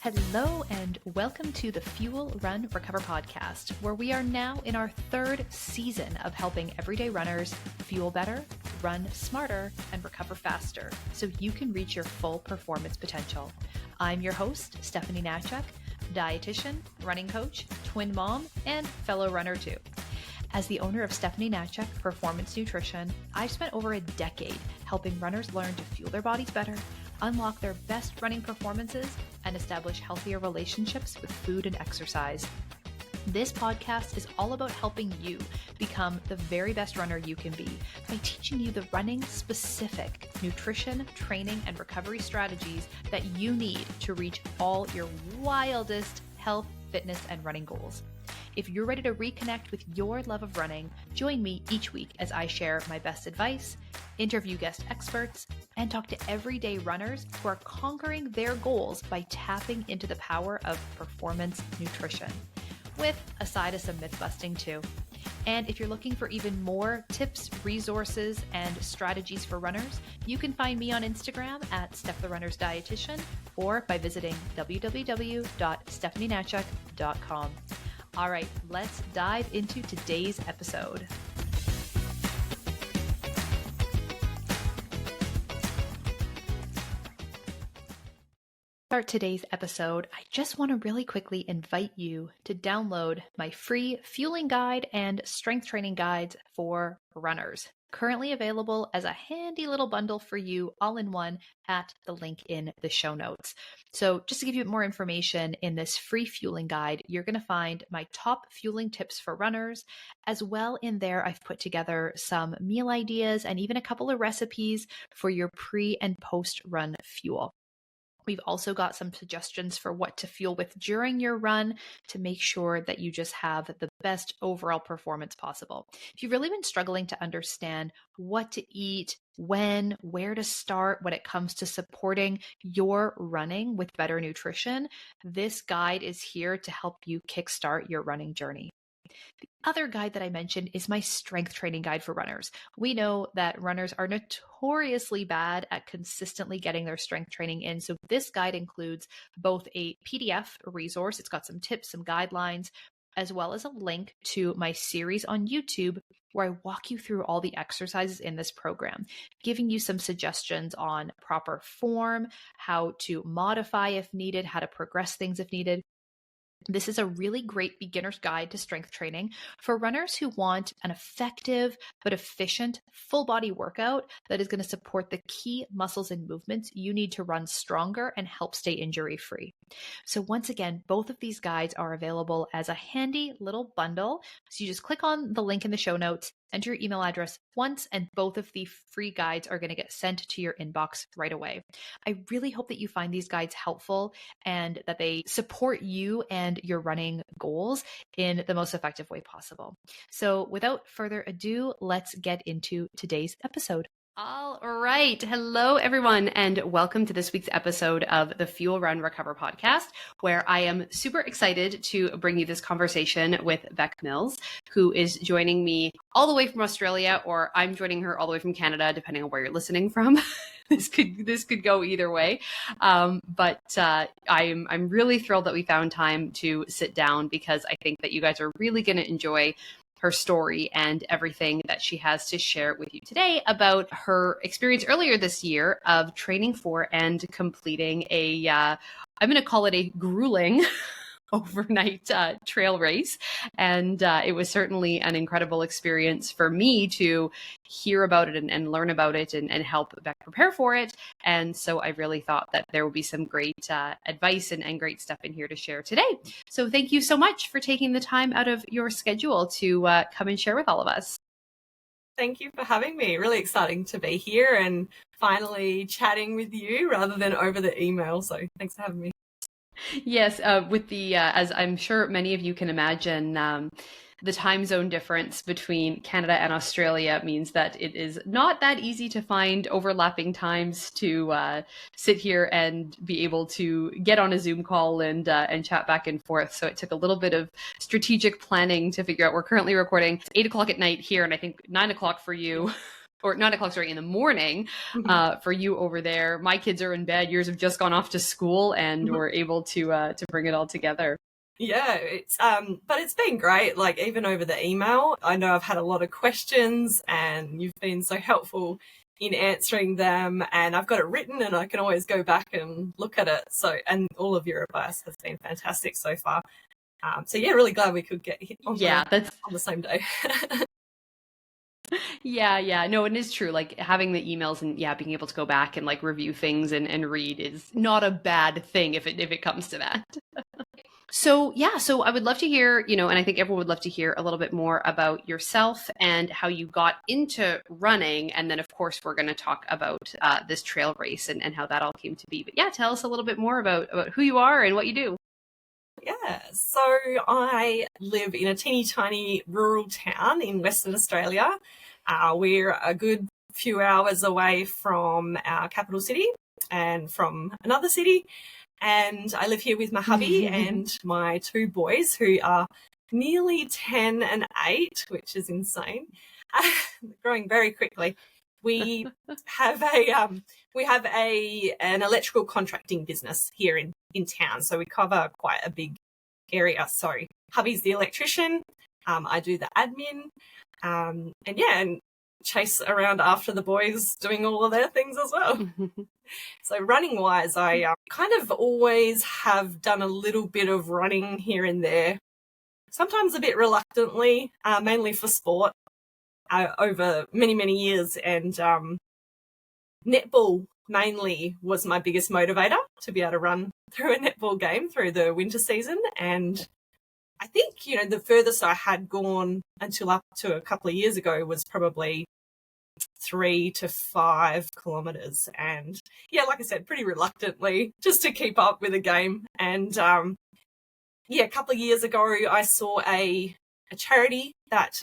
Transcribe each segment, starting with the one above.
Hello and welcome to the Fuel, Run, Recover podcast, where we are now in our third season of helping everyday runners fuel better, run smarter, and recover faster so you can reach your full performance potential. I'm your host, Stephanie Natchuk, dietitian, running coach, twin mom, and fellow runner too. As the owner of Stephanie Natchuk Performance Nutrition, I've spent over a decade helping runners learn to fuel their bodies better, unlock their best running performances, and establish healthier relationships with food and exercise. This podcast is all about helping you become the very best runner you can be by teaching you the running-specific nutrition, training, and recovery strategies that you need to reach all your wildest health, fitness, and running goals. If you're ready to reconnect with your love of running, join me each week as I share my best advice, interview guest experts, and talk to everyday runners who are conquering their goals by tapping into the power of performance nutrition, with a side of some myth busting too. And if you're looking for even more tips, resources, and strategies for runners, you can find me on Instagram at Steph the Runner's Dietitian or by visiting www.stephanienatchuk.com. All right, let's dive into today's episode. Start today's episode, I just want to really quickly invite you to download my free fueling guide and strength training guides for runners. Currently available as a handy little bundle for you all in one at the link in the show notes. So just to give you more information, in this free fueling guide, you're going to find my top fueling tips for runners. As well, in there, I've put together some meal ideas and even a couple of recipes for your pre and post run fuel. We've also got some suggestions for what to fuel with during your run to make sure that you just have the best overall performance possible. If you've really been struggling to understand what to eat, when, where to start when it comes to supporting your running with better nutrition, this guide is here to help you kickstart your running journey. The other guide that I mentioned is my strength training guide for runners. We know that runners are notoriously bad at consistently getting their strength training in. So this guide includes both a PDF resource, it's got some tips, some guidelines, as well as a link to my series on YouTube where I walk you through all the exercises in this program, giving you some suggestions on proper form, how to modify if needed, how to progress things if needed. This is a really great beginner's guide to strength training for runners who want an effective but efficient full body workout that is going to support the key muscles and movements you need to run stronger and help stay injury free. So once again, both of these guides are available as a handy little bundle. So you just click on the link in the show notes, enter your email address once, and both of the free guides are going to get sent to your inbox right away. I really hope that you find these guides helpful and that they support you and your running goals in the most effective way possible. So without further ado, let's get into today's episode. All right. Hello, everyone, and welcome to this week's episode of the Fuel, Run, Recover podcast, where I am super excited to bring you this conversation with Bec Mills, who is joining me all the way from Australia, or I'm joining her all the way from Canada, depending on where you're listening from. This could go either way. But I'm really thrilled that we found time to sit down because I think that you guys are really going to enjoy her story and everything that she has to share with you today about her experience earlier this year of training for and completing I'm going to call it a grueling overnight trail race. And it was certainly an incredible experience for me to hear about it and learn about it and help Bec prepare for it. And so I really thought that there would be some great advice and great stuff in here to share today. So thank you so much for taking the time out of your schedule to come and share with all of us. Thank you for having me. Really exciting to be here and finally chatting with you rather than over the email. So thanks for having me. Yes, with the, as I'm sure many of you can imagine, the time zone difference between Canada and Australia means that it is not that easy to find overlapping times to sit here and be able to get on a Zoom call and chat back and forth. So it took a little bit of strategic planning to figure out. We're currently recording 8 o'clock at night here, and I think 9 o'clock for you. or 9 o'clock, sorry, in the morning for you over there. My kids are in bed. Yours have just gone off to school, and we're able to bring it all together. Yeah, it's but it's been great. Like, even over the email, I know I've had a lot of questions and you've been so helpful in answering them, and I've got it written and I can always go back and look at it. So, and all of your advice has been fantastic so far. So yeah, really glad we could get hit on, on the same day. Yeah. No, it is true. Like having the emails and being able to go back and like review things and read is not a bad thing if it comes to that. So I would love to hear, and I think everyone would love to hear a little bit more about yourself and how you got into running. And then of course, we're going to talk about this trail race and how that all came to be. But yeah, tell us a little bit more about who you are and what you do. Yeah, so I live in a teeny tiny rural town in Western Australia. We're a good few hours away from our capital city and from another city. And I live here with my hubby and my two boys, who are nearly 10 and 8, which is insane, growing very quickly. We have an electrical contracting business here in town, so we cover quite a big area. So hubby's the electrician, I do the admin, and chase around after the boys doing all of their things as well. So running wise, I kind of always have done a little bit of running here and there, sometimes a bit reluctantly, mainly for sport, over many, many years. And netball mainly was my biggest motivator to be able to run through a netball game through the winter season. And I think, the furthest I had gone until up to a couple of years ago was probably 3 to 5 kilometers, and like I said, pretty reluctantly, just to keep up with the game. And a couple of years ago I saw a charity that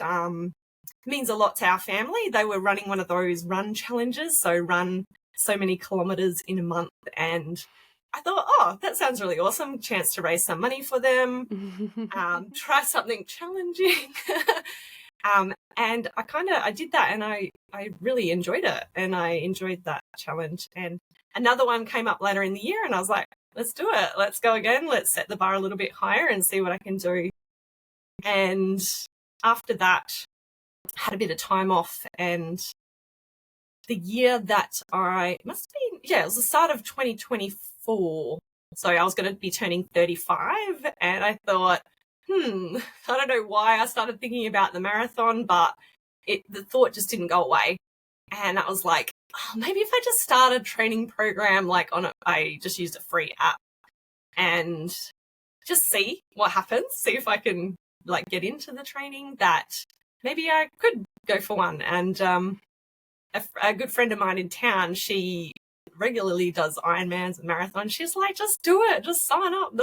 means a lot to our family. They were running one of those run challenges, so run so many kilometers in a month, and I thought, oh, that sounds really awesome, chance to raise some money for them, try something challenging. And I did that, and I really enjoyed it, and I enjoyed that challenge. And another one came up later in the year, and I was like, let's do it. Let's go again. Let's set the bar a little bit higher and see what I can do. And after that, I had a bit of time off, and the year that it was the start of 2024. So I was going to be turning 35, and I thought, I don't know why I started thinking about the marathon, but the thought just didn't go away. And I was like, oh, maybe if I just start a training program, I just used a free app and just see what happens, see if I can get into the training, that maybe I could go for one. And a good friend of mine in town, she regularly does Ironmans and marathons. She's like, just do it, just sign up. And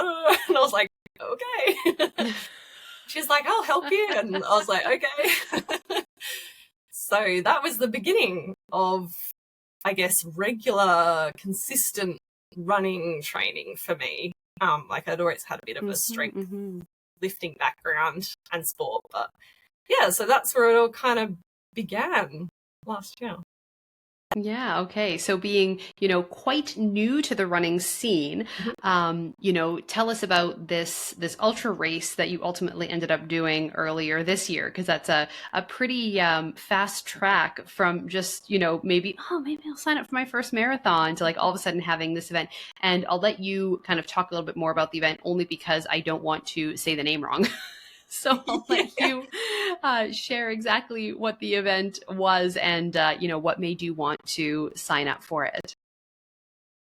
I was like, okay. She's like, I'll help you. And I was like, okay. So that was the beginning of, I guess, regular, consistent running training for me. I'd always had a bit of a strength lifting background and sport. But so that's where it all kind of began last year. Yeah. Okay. So being, quite new to the running scene, tell us about this ultra race that you ultimately ended up doing earlier this year, because that's a pretty fast track from just, maybe I'll sign up for my first marathon to all of a sudden having this event. And I'll let you kind of talk a little bit more about the event, only because I don't want to say the name wrong. So I'll let you share exactly what the event was and, what made you want to sign up for it.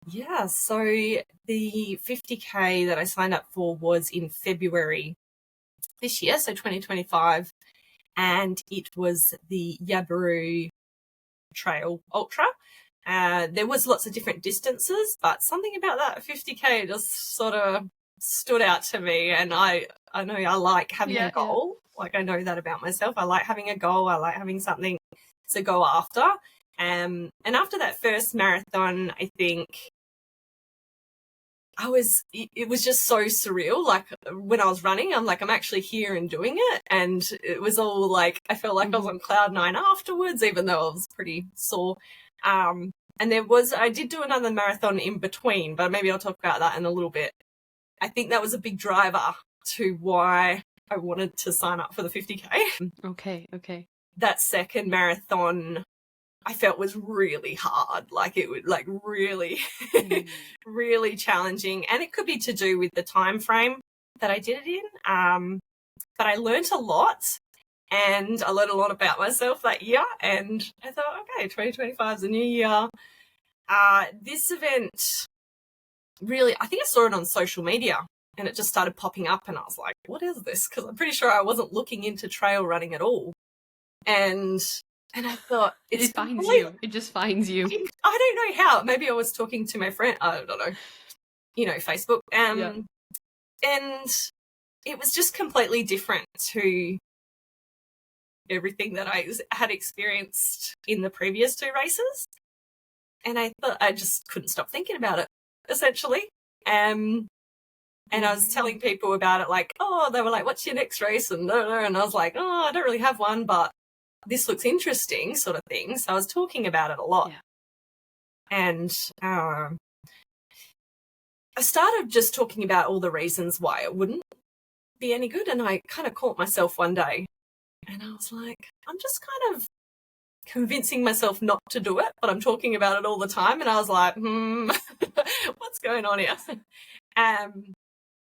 Yeah, so the 50K that I signed up for was in February this year, so 2025, and it was the Yaburoo Trail Ultra. There was lots of different distances, but something about that 50K just sort of stood out to me, and I know I like having a goal. I know that about myself. I like having a goal. I like having something to go after. And after that first marathon, I think it was just so surreal. Like when I was running, I'm like, I'm actually here and doing it. And it was all like, I felt like I was on cloud nine afterwards, even though I was pretty sore. And I did do another marathon in between, but maybe I'll talk about that in a little bit. I think that was a big driver to why I wanted to sign up for the 50K. Okay. That second marathon I felt was really hard. Like it was like really, really challenging. And it could be to do with the time frame that I did it in. But I learned a lot, and I learned a lot about myself that year. And I thought, okay, 2025 is a new year. This event really, I think I saw it on social media and it just started popping up, and I was like, what is this? Because I'm pretty sure I wasn't looking into trail running at all. And I thought, it finds you. It just finds you. I don't know how. Maybe I was talking to my friend. I don't know. Facebook. And it was just completely different to everything that I had experienced in the previous two races. And I thought I just couldn't stop thinking about it, essentially. And I was telling people about it, like, they were like, what's your next race? And I was like, I don't really have one, but this looks interesting, sort of thing. So I was talking about it a lot. Yeah. And I started just talking about all the reasons why it wouldn't be any good. And I kind of caught myself one day and I was like, I'm just kind of convincing myself not to do it, but I'm talking about it all the time. And I was like, what's going on here?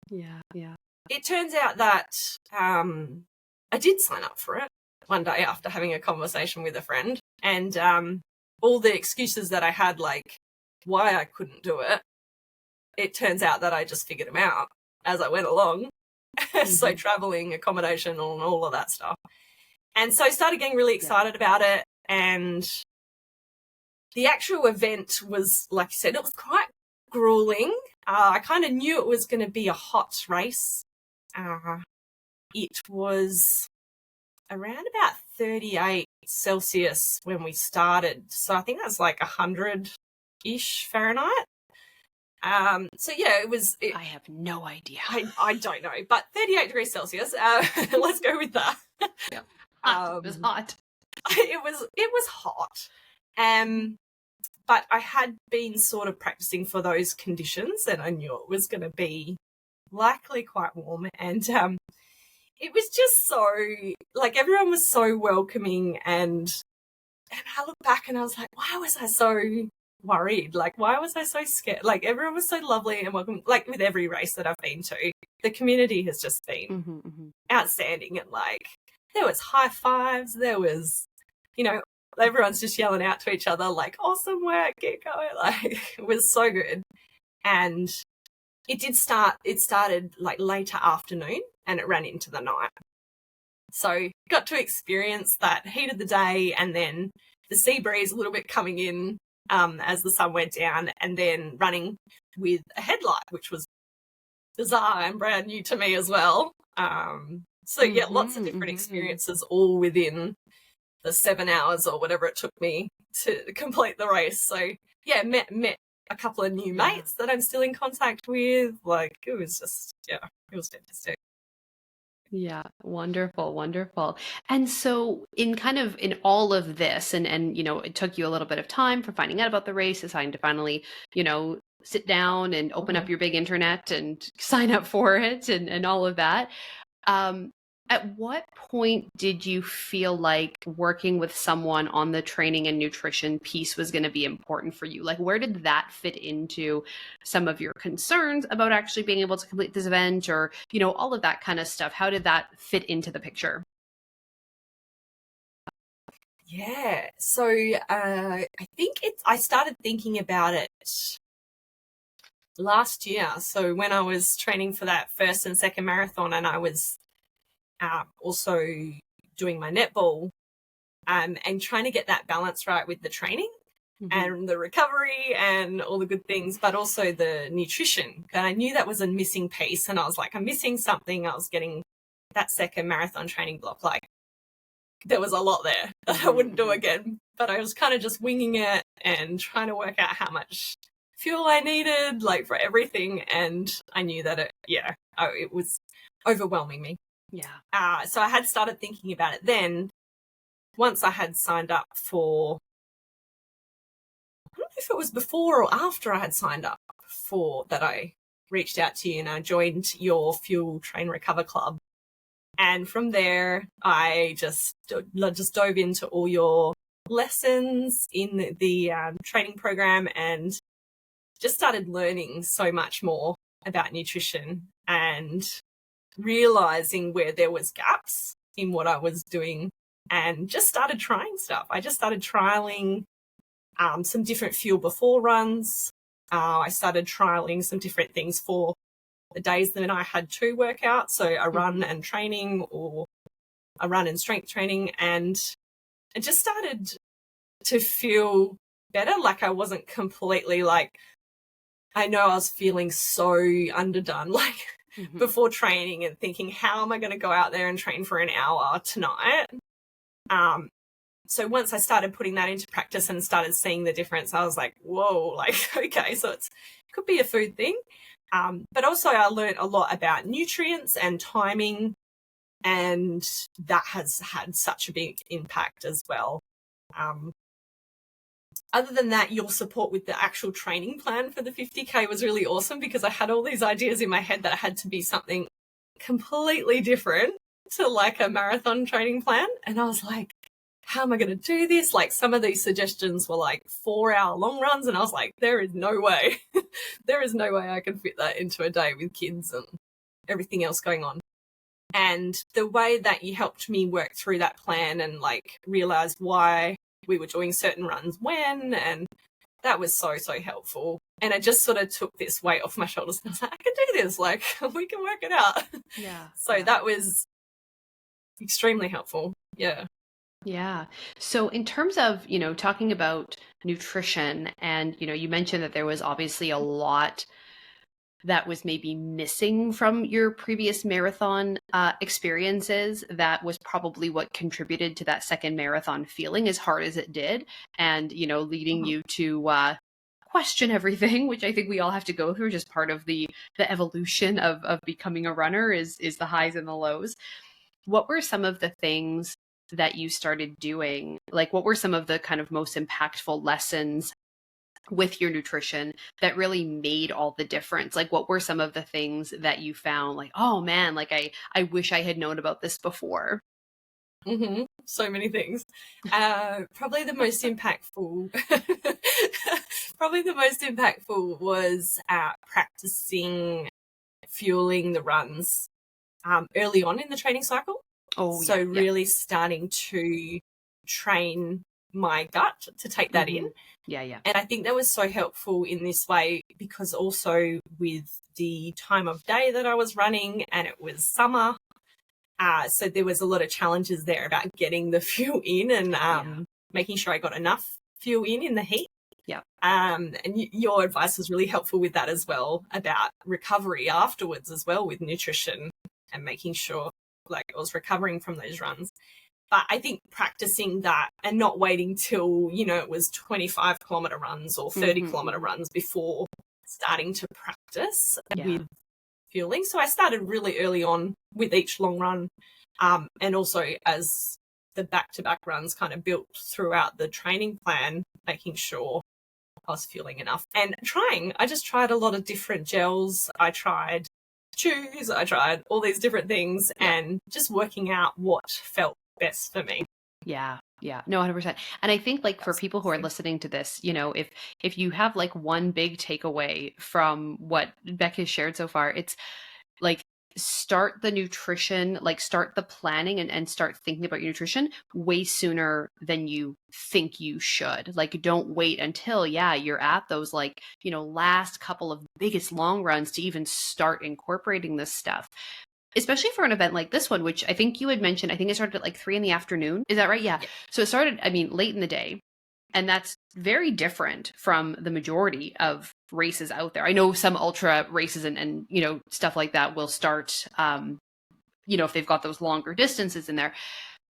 Yeah. It turns out that I did sign up for it one day after having a conversation with a friend, and all the excuses that I had, like why I couldn't do it, it turns out that I just figured them out as I went along. So traveling, accommodation, and all of that stuff. And so I started getting really excited about it. And the actual event was, like you said, it was quite grueling. I kind of knew it was going to be a hot race. It was around about 38 Celsius when we started. So I think that's like 100-ish Fahrenheit. So yeah, I have no idea. I don't know, but 38 degrees Celsius. Let's go with that. Yeah. It was hot. It was hot. But I had been sort of practicing for those conditions, and I knew it was going to be likely quite warm. And it was just so, like, everyone was so welcoming. And I look back and I was like, why was I so worried? Like, why was I so scared? Like, everyone was so lovely and welcome. Like, with every race that I've been to, the community has just been outstanding. And, like, there was high fives. There was, everyone's just yelling out to each other, like, awesome work, get going. Like, it was so good. And it started like later afternoon and it ran into the night. So got to experience that heat of the day and then the sea breeze a little bit coming in as the sun went down, and then running with a headlight, which was bizarre and brand new to me as well. So yeah, lots of different experiences all within the 7 hours or whatever it took me to complete the race. So yeah, met a couple of new mates that I'm still in contact with. Like, it was just, it was fantastic. Yeah, wonderful. And so in all of this, and it took you a little bit of time for finding out about the race, deciding to finally, sit down and open up your big internet and sign up for it and all of that. At what point did you feel like working with someone on the training and nutrition piece was going to be important for you? Like, where did that fit into some of your concerns about actually being able to complete this event, or, all of that kind of stuff? How did that fit into the picture? Yeah. So I think I started thinking about it last year. So when I was training for that first and second marathon, and I was also doing my netball and trying to get that balance right with the training and the recovery and all the good things, but also the nutrition. And I knew that was a missing piece, and I was like, I'm missing something. I was getting that second marathon training block. Like, there was a lot there that I wouldn't do again, but I was kind of just winging it and trying to work out how much fuel I needed, like for everything. And I knew that it was overwhelming me. Yeah. So I had started thinking about it then. Once I had signed up for, I don't know if it was before or after I had signed up for that, I reached out to you and I joined your Fuel Train Recover Club. And from there, I just dove into all your lessons in the training program and just started learning so much more about nutrition and realizing where there was gaps in what I was doing, and just started trying stuff. I just started trialing some different fuel before runs. I started trialing some different things for the days that I had to work out. So a run and training, or a run and strength training. And it just started to feel better. Like I wasn't completely like, I know I was feeling so underdone, like before training and thinking, how am I going to go out there and train for an hour tonight? So once I started putting that into practice and started seeing the difference, I was like, whoa, like, okay, so it could be a food thing. But also I learned a lot about nutrients and timing, and that has had such a big impact as well. Other than that, your support with the actual training plan for the 50K was really awesome, because I had all these ideas in my head that it had to be something completely different to like a marathon training plan. And I was like, how am I going to do this? Like some of these suggestions were like 4-hour long runs. And I was like, there is no way, there is no way I can fit that into a day with kids and everything else going on. And the way that you helped me work through that plan and like realized why we were doing certain runs when, and that was so, so helpful. And it just sort of took this weight off my shoulders. And I was like, I can do this. Like, we can work it out. Yeah. So that was extremely helpful. Yeah. Yeah. So in terms of, talking about nutrition, and, you mentioned that there was obviously a lot that was maybe missing from your previous marathon experiences. That was probably what contributed to that second marathon feeling as hard as it did, and, leading you to question everything, which I think we all have to go through, just part of the evolution of becoming a runner is the highs and the lows. What were some of the things that you started doing? Like, what were some of the kind of most impactful lessons with your nutrition that really made all the difference? Like, what were some of the things that you found like, oh man, like I wish I had known about this before? So many things. Probably the most impactful, was practicing fueling the runs early on in the training cycle. So really starting to train my gut to take that in. Yeah. And I think that was so helpful in this way, because also with the time of day that I was running, and it was summer, so there was a lot of challenges there about getting the fuel in and making sure I got enough fuel in the heat. Yeah. And your advice was really helpful with that as well, about recovery afterwards as well with nutrition and making sure like I was recovering from those runs. But I think practicing that and not waiting till, it was 25-kilometer runs or 30-kilometer runs before starting to practice with fueling. So I started really early on with each long run. And also as the back-to-back runs kind of built throughout the training plan, making sure I was fueling enough and I just tried a lot of different gels. I tried chews, I tried all these different things and just working out what felt best for me. Yeah. No, 100%. And I think like for people who are listening to this, if you have like one big takeaway from what Bec has shared so far, it's like, start the nutrition, like start the planning and start thinking about your nutrition way sooner than you think you should. Like, don't wait until, you're at those like, last couple of biggest long runs to even start incorporating this stuff. Especially for an event like this one, which I think you had mentioned, I think it started at like 3 p.m. Is that right? Yeah. So it started, late in the day. And that's very different from the majority of races out there. I know some ultra races and stuff like that will start, if they've got those longer distances in there.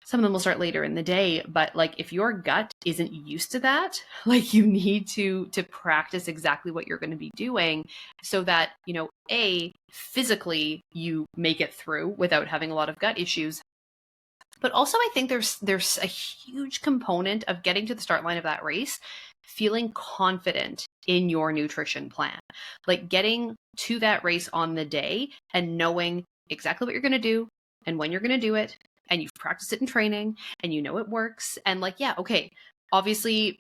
Some of them will start later in the day, but like if your gut isn't used to that, like you need to practice exactly what you're going to be doing so that, physically you make it through without having a lot of gut issues. But also I think there's a huge component of getting to the start line of that race feeling confident in your nutrition plan. Like getting to that race on the day and knowing exactly what you're going to do and when you're going to do it, and you've practiced it in training and you know it works, and like, yeah, okay, obviously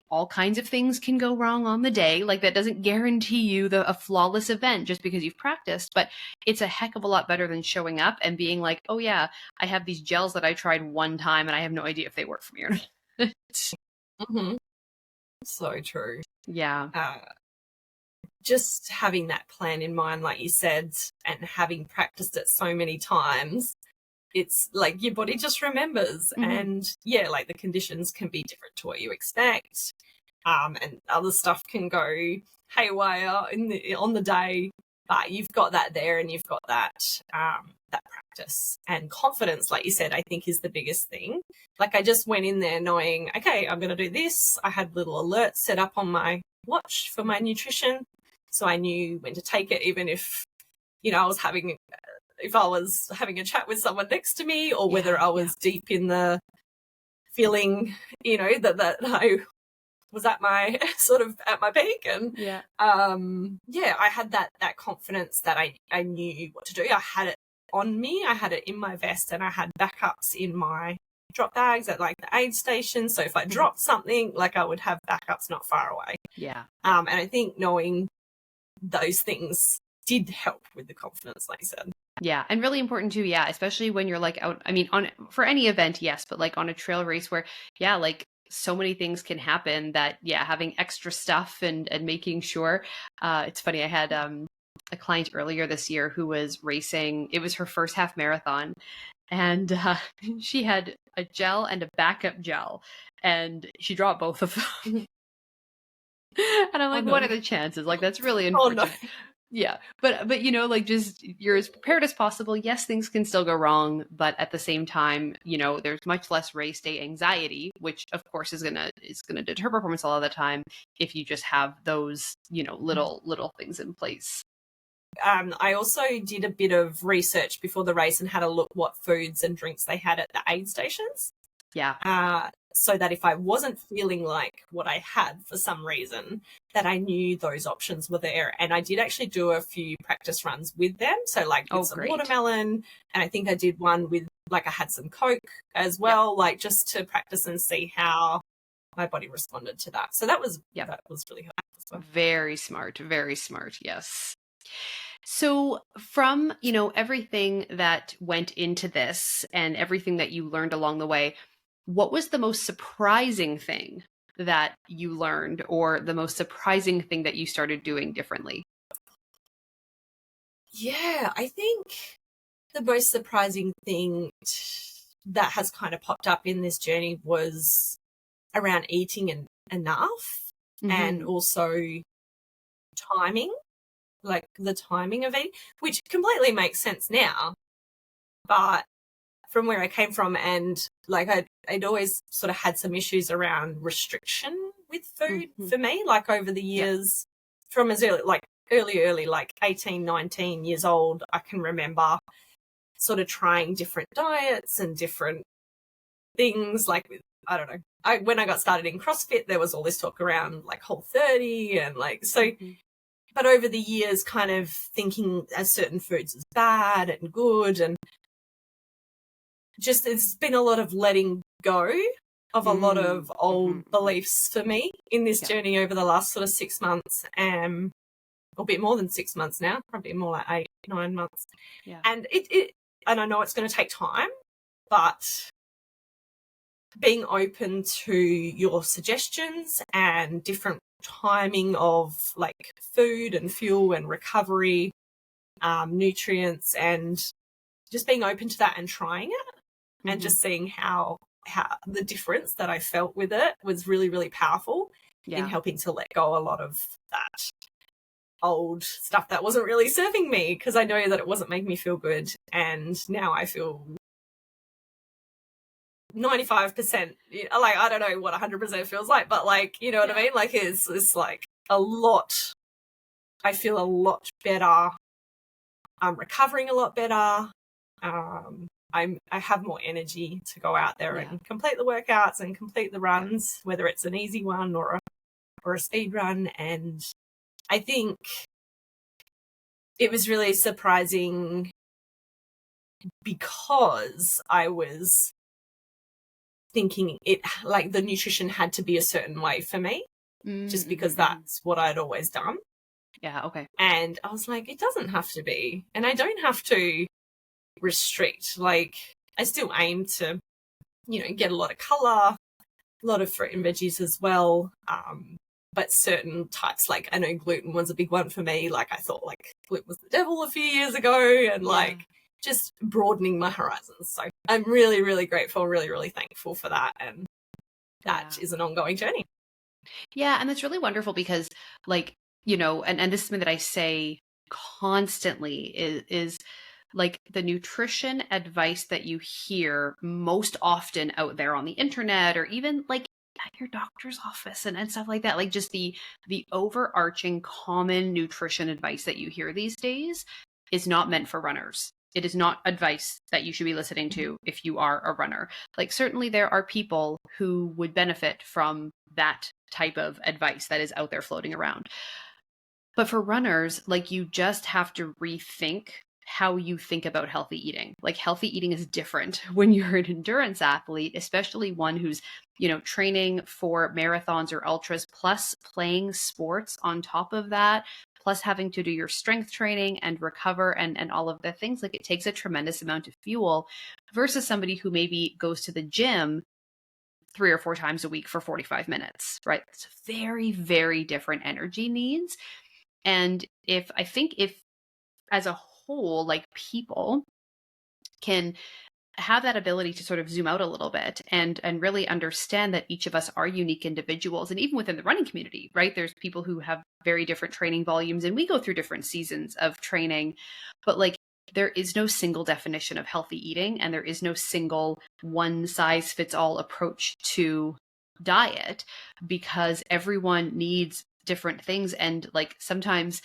all kinds of things can go wrong on the day. Like that doesn't guarantee you a flawless event just because you've practiced, but it's a heck of a lot better than showing up and being like, oh yeah, I have these gels that I tried one time and I have no idea if they work for me or not. Mm-hmm. So true. Yeah. Just having that plan in mind, like you said, and having practiced it so many times, it's like your body just remembers. Mm-hmm. And yeah, like the conditions can be different to what you expect. And other stuff can go haywire on the day, but you've got that there, and you've got that practice and confidence, like you said, I think is the biggest thing. Like I just went in there knowing, okay, I'm going to do this. I had little alerts set up on my watch for my nutrition, so I knew when to take it, even if I was having a chat with someone next to me, or whether I was deep in the feeling, that I was at my sort of at my peak, and I had that confidence that I knew what to do. I had it on me, I had it in my vest, and I had backups in my drop bags at like the aid station. So if I dropped something, like I would have backups not far away. Yeah. And I think knowing those things did help with the confidence, like you said. Yeah. And really important too. Yeah. Especially when you're like out, I mean, for any event, yes, but like on a trail race where, like so many things can happen that, having extra stuff and making sure, it's funny. I had, a client earlier this year who was racing. It was her first half marathon, and she had a gel and a backup gel, and she dropped both of them. And I'm like, what are the chances? Like, that's really unfortunate. Oh, no. Yeah. But like just you're as prepared as possible. Yes, things can still go wrong, but at the same time, there's much less race day anxiety, which of course is gonna deter performance a lot of the time if you just have those, little things in place. I also did a bit of research before the race and had a look what foods and drinks they had at the aid stations. Yeah. So that if I wasn't feeling like what I had for some reason, that I knew those options were there. And I did actually do a few practice runs with them. So like with some watermelon, and I think I did one with like I had some Coke as well, like just to practice and see how my body responded to that. So that was really helpful as well. Very smart. Very smart. Yes. So from, everything that went into this and everything that you learned along the way, what was the most surprising thing that you learned, or the most surprising thing that you started doing differently? Yeah, I think the most surprising thing that has kind of popped up in this journey was around eating enough, and also timing, like the timing of eating, which completely makes sense now. But from where I came from, and like I'd always sort of had some issues around restriction with food for me, like over the years, from as early, like 18, 19 years old, I can remember sort of trying different diets and different things, like with, I don't know, when I got started in CrossFit, there was all this talk around like Whole30 and like, so, but over the years kind of thinking as certain foods is bad and good, and just it's been a lot of letting go of a lot of old beliefs for me in this journey over the last sort of 6 months, a bit more than 6 months now, probably more like 8, 9 months. Yeah. And and I know it's going to take time, but being open to your suggestions and different timing of like food and fuel and recovery, nutrients, and just being open to that and trying it, and just seeing how the difference that I felt with it was really, really powerful in helping to let go a lot of that old stuff that wasn't really serving me, because I know that it wasn't making me feel good, and now I feel 95%, like, I don't know what 100% feels like, but like, you know what I mean? Like it's like a lot. I feel a lot better. I'm recovering a lot better. I have more energy to go out there and complete the workouts and complete the runs, whether it's an easy one or a speed run. And I think it was really surprising because I was thinking it, like, the nutrition had to be a certain way for me, just because that's what I'd always done. Yeah. Okay. And I was like, it doesn't have to be, and I don't have to restrict. Like, I still aim to, get a lot of color, a lot of fruit and veggies as well. But certain types, like, I know gluten was a big one for me. Like, I thought like gluten was the devil a few years ago, and like just broadening my horizons. So I'm really, really grateful, really, really thankful for that. And that is an ongoing journey. Yeah. And that's really wonderful because, like, and this is something that I say constantly is like the nutrition advice that you hear most often out there on the internet, or even like at your doctor's office and stuff like that. Like, just the overarching common nutrition advice that you hear these days is not meant for runners. It is not advice that you should be listening to if you are a runner. Like, certainly there are people who would benefit from that type of advice that is out there floating around. But for runners, like, you just have to rethink how you think about healthy eating. Like, healthy eating is different when you're an endurance athlete, especially one who's, training for marathons or ultras, plus playing sports on top of that, plus having to do your strength training and recover and all of the things. Like, it takes a tremendous amount of fuel versus somebody who maybe goes to the gym 3 or 4 times a week for 45 minutes, right? It's very, very different energy needs. And if as a whole, like, people can have that ability to sort of zoom out a little bit and really understand that each of us are unique individuals. And even within the running community, right? There's people who have very different training volumes, and we go through different seasons of training, but like, there is no single definition of healthy eating, and there is no single one size fits all approach to diet, because everyone needs different things. And like, sometimes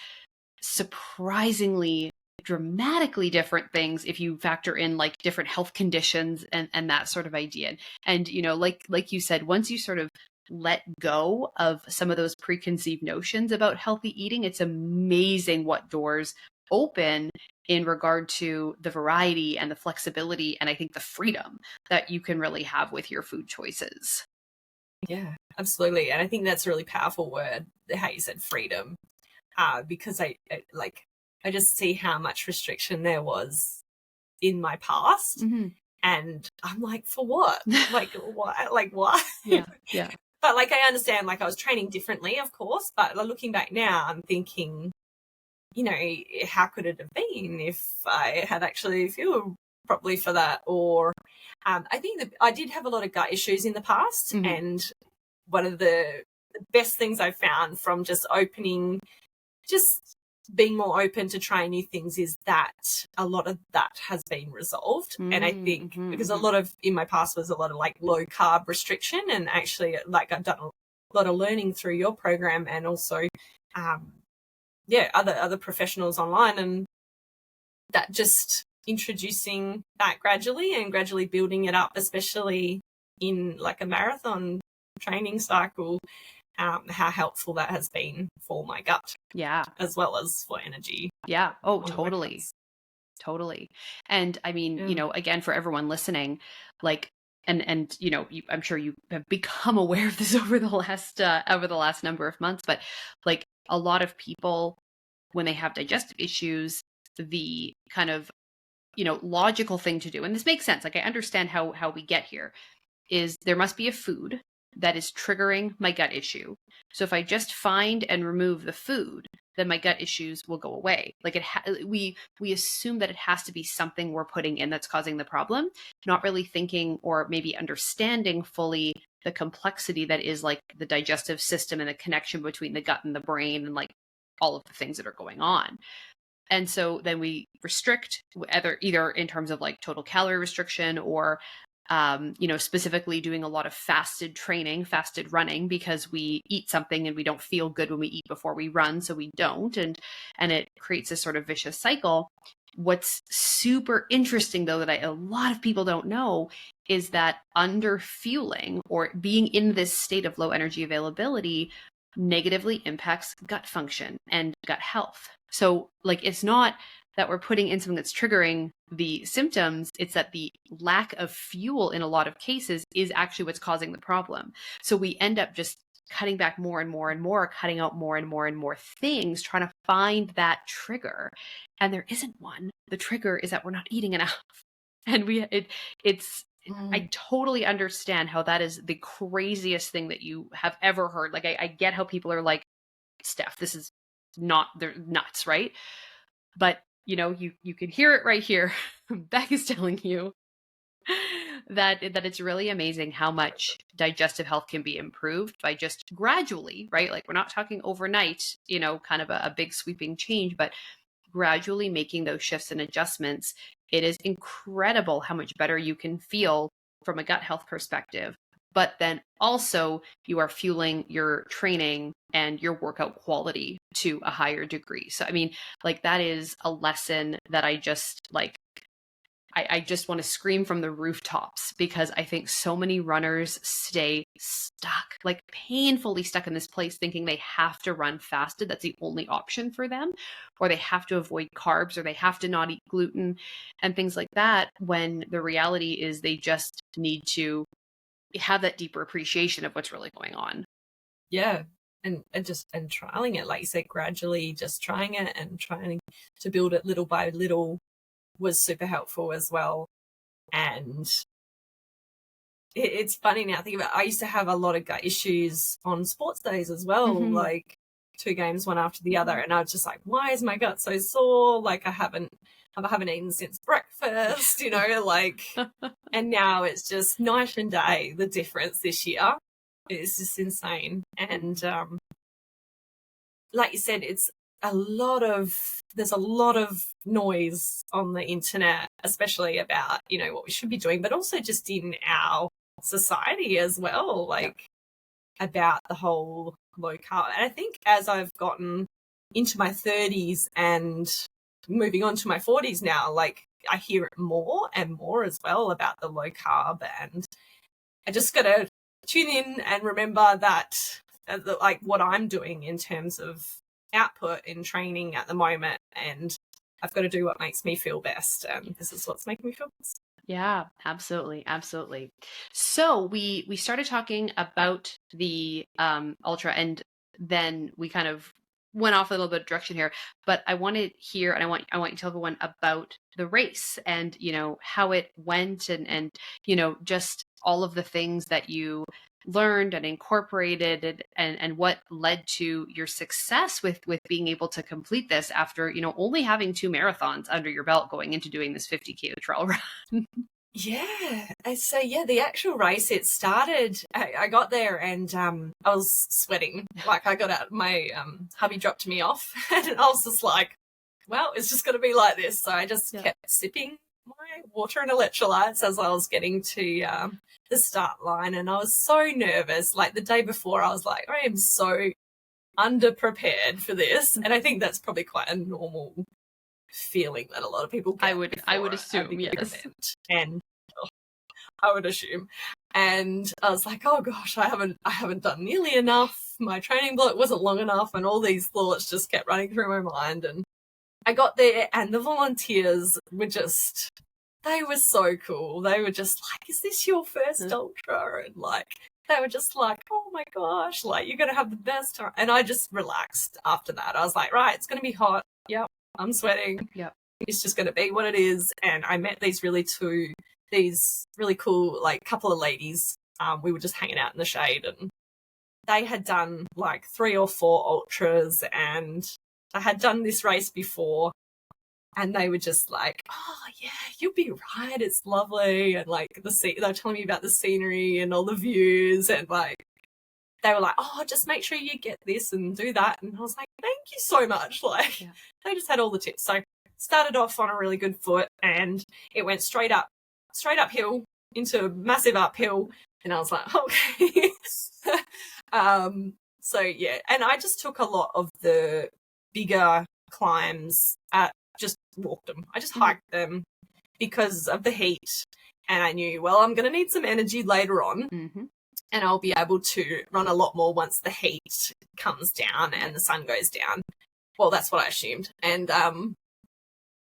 surprisingly dramatically different things if you factor in like different health conditions and that sort of idea. And like you said, once you sort of let go of some of those preconceived notions about healthy eating, it's amazing what doors open in regard to the variety and the flexibility, and I think the freedom that you can really have with your food choices. Yeah, absolutely. And I think that's a really powerful word, how you said freedom. Because I just see how much restriction there was in my past, and I'm like, for what? Like, why? Like, why? Yeah. But like, I understand, like, I was training differently, of course, but looking back now, I'm thinking, how could it have been if I had actually fueled properly for that? Or I think that I did have a lot of gut issues in the past, and one of the best things I found from just being more open to trying new things is that a lot of that has been resolved. And I think because in my past was a lot of like low carb restriction, and actually, like, I've done a lot of learning through your program, and also other professionals online, and that just introducing that gradually building it up, especially in like a marathon training cycle, how helpful that has been for my gut. Yeah. As well as for energy. Yeah. Oh, totally. Totally. And I mean, again, for everyone listening, like, and I'm sure you have become aware of this over the last number of months, but like, a lot of people, when they have digestive issues, the kind of, logical thing to do, and this makes sense. Like, I understand how we get here, is there must be a food that is triggering my gut issue. So if I just find and remove the food, then my gut issues will go away. Like, we assume that it has to be something we're putting in that's causing the problem, not really thinking or maybe understanding fully the complexity that is like the digestive system and the connection between the gut and the brain, and like all of the things that are going on. And so then we restrict either in terms of like total calorie restriction, or specifically doing a lot of fasted training, fasted running, because we eat something and we don't feel good when we eat before we run, so we don't, and it creates this sort of vicious cycle. What's super interesting, though, that a lot of people don't know is that under fueling, or being in this state of low energy availability, negatively impacts gut function and gut health. So like, it's not that we're putting in something that's triggering the symptoms, it's that the lack of fuel in a lot of cases is actually what's causing the problem. So we end up just cutting back more and more and more, cutting out more and more and more things, trying to find that trigger. And there isn't one. The trigger is that we're not eating enough. And I totally understand how that is the craziest thing that you have ever heard. Like, I get how people are like, Steph, this is not, they're nuts, right? But you can hear it right here. Bec is telling you that it's really amazing how much digestive health can be improved by just gradually, right? Like, we're not talking overnight, kind of a big sweeping change, but gradually making those shifts and adjustments. It is incredible how much better you can feel from a gut health perspective. But then also you are fueling your training and your workout quality to a higher degree. So, I mean, like, that is a lesson that I just I just want to scream from the rooftops, because I think so many runners stay stuck, like painfully stuck in this place, thinking they have to run fasted. That's the only option for them, or they have to avoid carbs, or they have to not eat gluten and things like that. When the reality is they just need to have that deeper appreciation of what's really going on. Yeah. And trialing it, like you said, gradually just trying it and trying to build it little by little was super helpful as well. And it's funny now thinking about, I used to have a lot of gut issues on sports days as well, like 2 games, one after the other. And I was just like, why is my gut so sore? Like, I haven't eaten since breakfast, like, and now it's just night and day, the difference this year. It's just insane. And like you said, there's a lot of noise on the internet, especially about, what we should be doing, but also just in our society as well, like about the whole low carb. And I think as I've gotten into my 30s and moving on to my 40s now, like, I hear it more and more as well about the low carb, and I just got to tune in and remember that like what I'm doing in terms of output in training at the moment, and I've got to do what makes me feel best, and this is what's making me feel best. Yeah, absolutely. Absolutely. So we started talking about the ultra, and then we kind of went off a little bit of direction here, but I want to hear, and I want you to tell everyone about the race and, how it went, and, just all of the things that you learned and incorporated, and what led to your success with being able to complete this after, only having 2 marathons under your belt going into doing this 50K trail run. Yeah. So, the actual race, it started, I got there and I was sweating. Like, I got out, my hubby dropped me off and I was just like, well, it's just going to be like this. So I just kept sipping my water and electrolytes as I was getting to the start line. And I was so nervous. Like, the day before, I was like, I am so underprepared for this. And I think that's probably quite a normal feeling that a lot of people get. I would assume, yes. And I would assume. And I was like, oh gosh, I haven't done nearly enough. My training block wasn't long enough, and all these thoughts just kept running through my mind. And I got there, and the volunteers were they were so cool. They were just like, is this your first ultra? And like, they were just like, oh my gosh, like, you're going to have the best time. And I just relaxed after that. I was like, right, it's going to be hot. Yep, I'm sweating. Yep. It's just going to be what it is. And I met these really cool, like, couple of ladies. We were just hanging out in the shade, and they had done like 3 or 4 ultras, and I had done this race before, and they were just like, oh yeah, you'll be right, it's lovely. And like, they were telling me about the scenery and all the views, and like, they were like, oh, just make sure you get this and do that. And I was like, thank you so much. Like, they just had all the tips. So started off on a really good foot, and it went straight uphill into a massive uphill, and I was like, okay. So yeah, and I just took a lot of the bigger climbs, just walked them. I just hiked them because of the heat, and I knew, well, I'm going to need some energy later on, and I'll be able to run a lot more once the heat comes down and the sun goes down. Well, that's what I assumed. And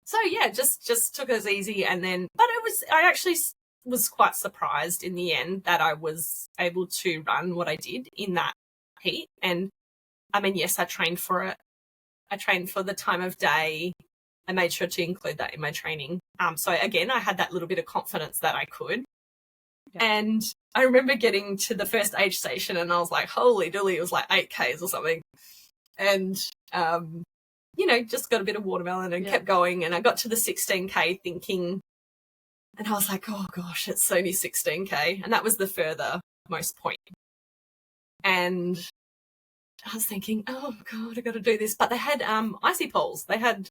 so yeah, just took it as easy, and then, but I actually was quite surprised in the end that I was able to run what I did in that heat. And I mean, yes, I trained for it. I trained for the time of day. I made sure to include that in my training. So again, I had that little bit of confidence that I could. Yeah. And I remember getting to the first aid station, and I was like, holy dooly, it was like 8Ks or something. And, just got a bit of watermelon and kept going. And I got to the 16K thinking, and I was like, oh gosh, it's only 16K. And that was the furthermost point. And I was thinking, oh God, I got to do this. But they had icy poles. They had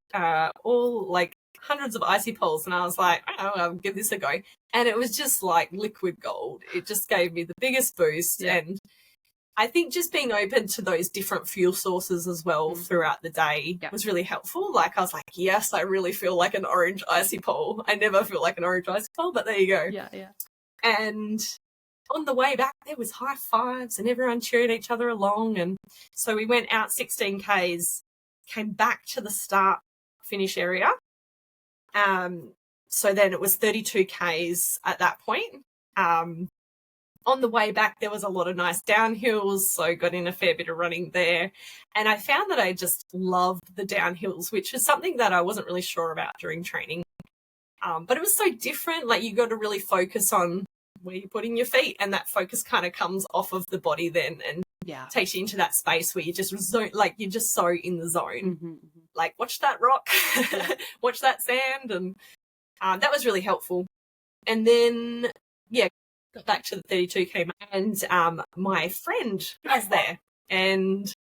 all like hundreds of icy poles. And I was like, oh, I'll give this a go. And it was just like liquid gold. It just gave me the biggest boost. Yeah. And I think just being open to those different fuel sources as well throughout the day was really helpful. Like I was like, yes, I really feel like an orange icy pole. I never feel like an orange icy pole, but there you go. Yeah, yeah. And on the way back, there was high fives and everyone cheering each other along. And so we went out 16Ks, came back to the start finish area. So then it was 32Ks at that point. On the way back, there was a lot of nice downhills, so got in a fair bit of running there. And I found that I just loved the downhills, which is something that I wasn't really sure about during training. But it was so different. Like, you got to really focus on where you're putting your feet, and that focus kind of comes off of the body then and takes you into that space where you just you're just so in the zone. Like, watch that rock, watch that sand, and that was really helpful. And then, got back to the 32K, and my friend was there, and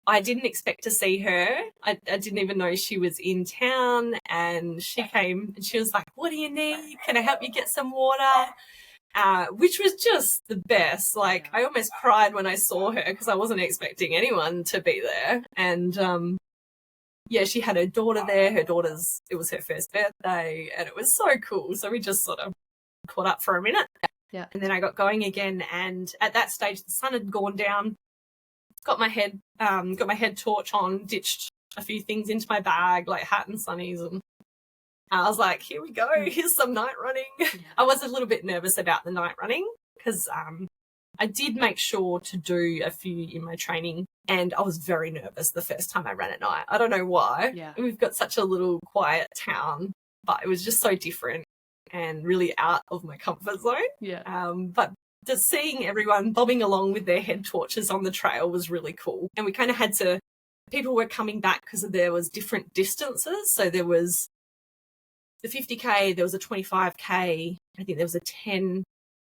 I didn't expect to see her. I didn't even know she was in town, and she came and she was like, what do you need? Can I help you get some water? Which was just the best. Like, I almost cried when I saw her because I wasn't expecting anyone to be there. And she had her daughter there. It was her first birthday, and it was so cool. So we just sort of caught up for a minute. Yeah. And then I got going again, and at that stage the sun had gone down. Got my head torch on, ditched a few things into my bag, like hat and sunnies, and I was like, here we go, here's some night running. Yeah. I was a little bit nervous about the night running because I did make sure to do a few in my training, and I was very nervous the first time I ran at night. I don't know why. Yeah. We've got such a little quiet town, but it was just so different and really out of my comfort zone. Yeah. But just seeing everyone bobbing along with their head torches on the trail was really cool. And we kind of had to, people were coming back because there was different distances. So there was the 50K, there was a 25K, I think there was a 10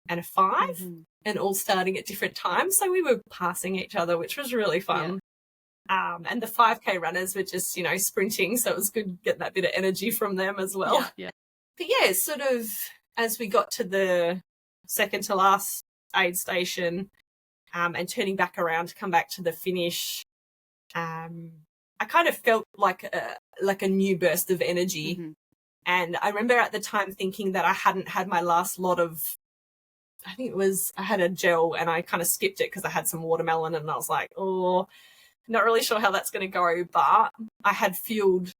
and a 5, and all starting at different times. So we were passing each other, which was really fun. Yeah. And the 5K runners were just, sprinting. So it was good to get that bit of energy from them as well. Yeah. Yeah. But yeah, sort of as we got to the second to last aid station, and turning back around to come back to the finish, I kind of felt like a new burst of energy. And I remember at the time thinking that I hadn't had my last lot of, I had a gel, and I kind of skipped it because I had some watermelon, and I was like, oh, not really sure how that's going to go. But I had fueled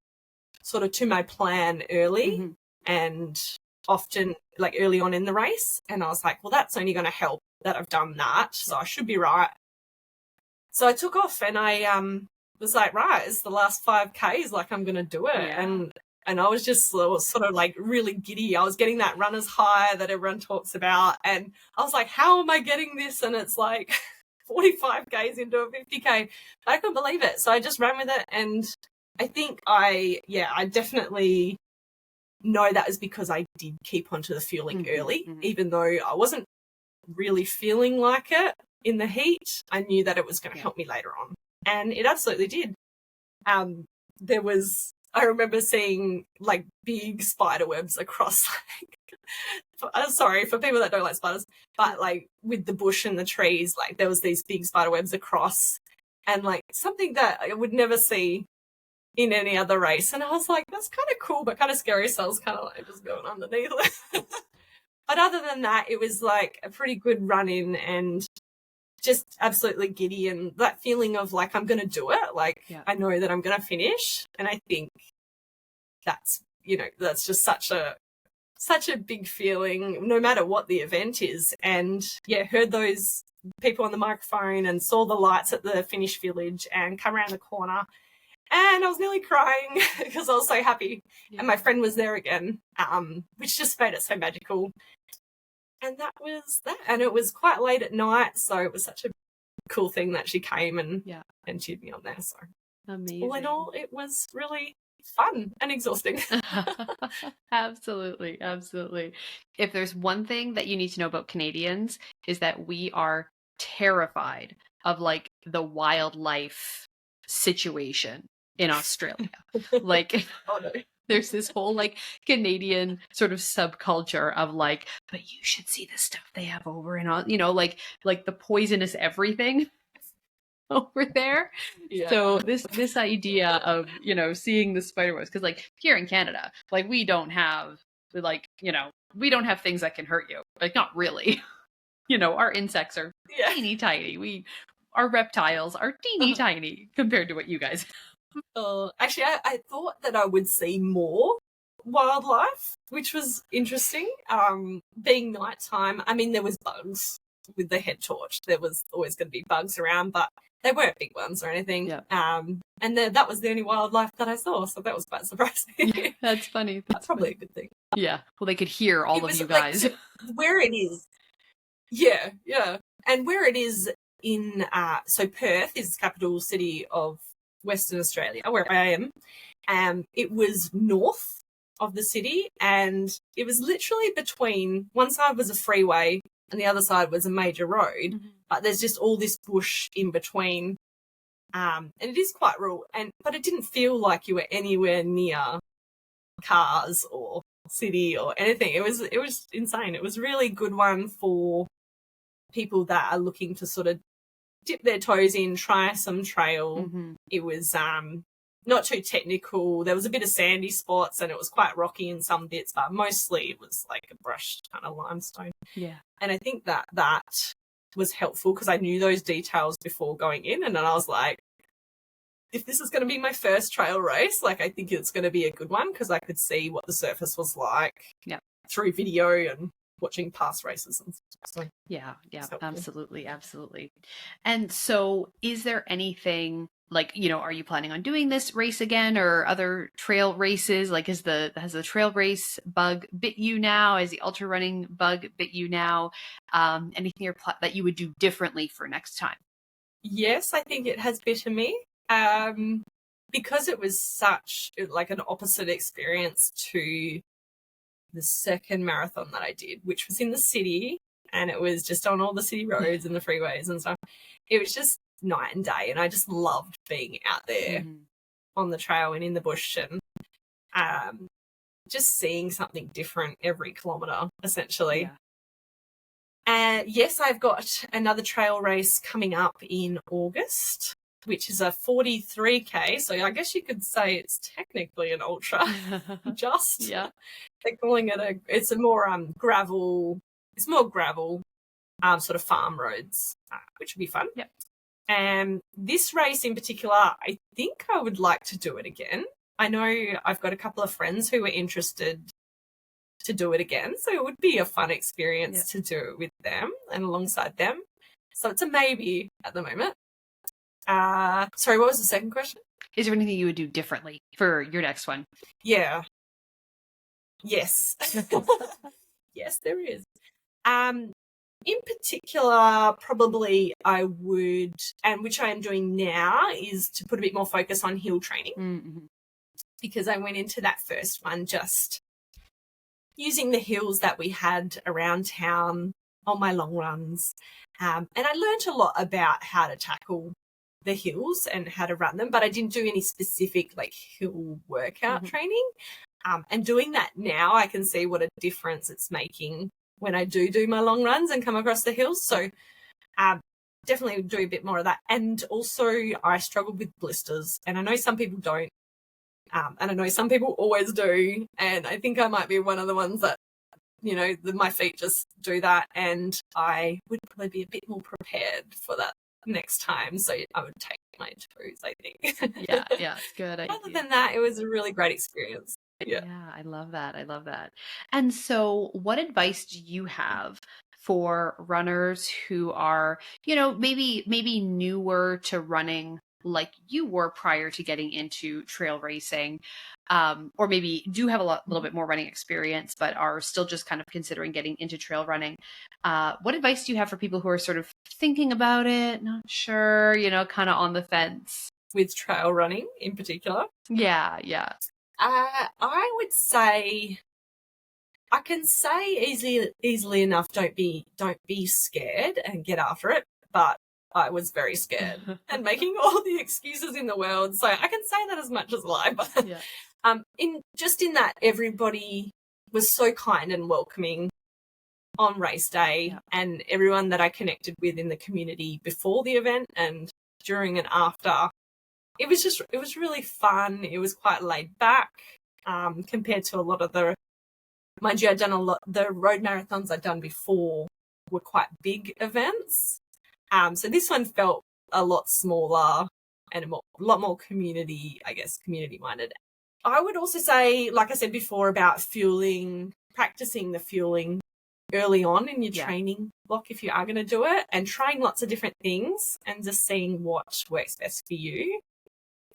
sort of to my plan early. And often like early on in the race, and I was like, well, that's only going to help that I've done that, so I should be right. So I took off, and I was like, right, it's the last 5Ks, like I'm going to do it. Yeah. And I was just sort of like really giddy. I was getting that runner's high that everyone talks about, and I was like, how am I getting this? And it's like 45Ks into a 50K. I couldn't believe it. So I just ran with it, and I think I definitely know that is because I did keep onto the fueling early, even though I wasn't really feeling like it in the heat. I knew that it was going to help me later on, and it absolutely did. I remember seeing like big spider webs across like Sorry for people that don't like spiders, but like with the bush and the trees, like there was these big spider webs across, and like something that I would never see in any other race. And I was like, that's kind of cool, but kind of scary. So I was kind of like just going underneath it. But other than that, it was like a pretty good run in and just absolutely giddy, and that feeling of like, I'm going to do it. Like, I know that I'm going to finish. And I think that's, you know, that's just such a big feeling, no matter what the event is. And yeah, heard those people on the microphone and saw the lights at the finish village and come around the corner. And I was nearly crying because I was so happy. Yeah. And my friend was there again, which just made it so magical. And that was that. And it was quite late at night, so it was such a cool thing that she came and cheered me on there. So amazing. All in all, it was really fun and exhausting. Absolutely. Absolutely. If there's one thing that you need to know about Canadians is that we are terrified of like the wildlife situation in Australia. Like, oh, no. There's this whole like Canadian sort of subculture of like, but you should see the stuff they have over in, you know, like the poisonous everything over there. Yeah. So this idea of, you know, seeing the spider webs, because like here in Canada, like we don't have like, you know, we don't have things that can hurt you. Like not really. You know, our insects are teeny tiny. Our reptiles are teeny tiny compared to what you guys have. Actually, I thought that I would see more wildlife, which was interesting. Being nighttime, I mean, there was bugs with the head torch. There was always going to be bugs around, but they weren't big ones or anything. Yeah. And that was the only wildlife that I saw, so that was quite surprising. Yeah, that's funny. That's probably a good thing. Yeah. Well, they could hear all of you guys. Like, where it is. Yeah, yeah. And where it is in, so Perth is the capital city of Western Australia, where I am. It was north of the city, and it was literally between, one side was a freeway and the other side was a major road, but there's just all this bush in between. And it is quite rural, but it didn't feel like you were anywhere near cars or city or anything. It was insane. It was a really good one for people that are looking to sort of dip their toes in, try some trail. It was not too technical. There was a bit of sandy spots and it was quite rocky in some bits, but mostly it was like a brushed kind of limestone. Yeah. And I think that was helpful because I knew those details before going in, and then I was like, if this is going to be my first trail race, like I think it's going to be a good one because I could see what the surface was like through video and watching past races and stuff. So yeah, absolutely. And so is there anything like, you know, are you planning on doing this race again or other trail races? Like has the trail race bug bit you now? Has the ultra running bug bit you now? Anything that you would do differently for next time? Yes, I think it has bitten me. Because it was such like an opposite experience to the second marathon that I did, which was in the city, and it was just on all the city roads and the freeways and stuff. It was just night and day, and I just loved being out there on the trail and in the bush and just seeing something different every kilometre, essentially. Yeah. And yes, I've got another trail race coming up in August, which is a 43K. So I guess you could say it's technically an ultra. They're calling it it's a more gravel sort of farm roads, which would be fun. Yep. And this race in particular, I think I would like to do it again. I know I've got a couple of friends who were interested to do it again. So it would be a fun experience to do it with them and alongside them. So it's a maybe at the moment. Sorry, what was the second question? Is there anything you would do differently for your next one? Yeah. Yes. Yes, there is. In particular, probably I would, and which I am doing now, is to put a bit more focus on hill training. Because I went into that first one just using the hills that we had around town on my long runs. And I learned a lot about how to tackle the hills and how to run them, but I didn't do any specific like hill workout training. And doing that now, I can see what a difference it's making when I do my long runs and come across the hills. So definitely do a bit more of that. And also I struggled with blisters, and I know some people don't. And I know some people always do. And I think I might be one of the ones that, my feet just do that. And I would probably be a bit more prepared for that next time. So I would take my toes, I think. Yeah, good idea. Other than that, it was a really great experience. Yeah, I love that. I love that. And so, what advice do you have for runners who are, maybe newer to running like you were prior to getting into trail racing, or maybe do have a little bit more running experience, but are still just kind of considering getting into trail running? What advice do you have for people who are sort of thinking about it, not sure, kind of on the fence? With trail running in particular? Yeah. I would say, I can say easily enough, don't be scared and get after it. But I was very scared and making all the excuses in the world. So I can say that as much as I like. But Yeah. in that everybody was so kind and welcoming on race day, Yeah. and everyone that I connected with in the community before the event and during and after. It was really fun. It was quite laid back, compared to a lot of mind you, I'd done the road marathons I'd done before were quite big events. So this one felt a lot smaller and a lot more community minded. I would also say, like I said before, about practicing the fueling early on in your training block if you are going to do it, and trying lots of different things and just seeing what works best for you.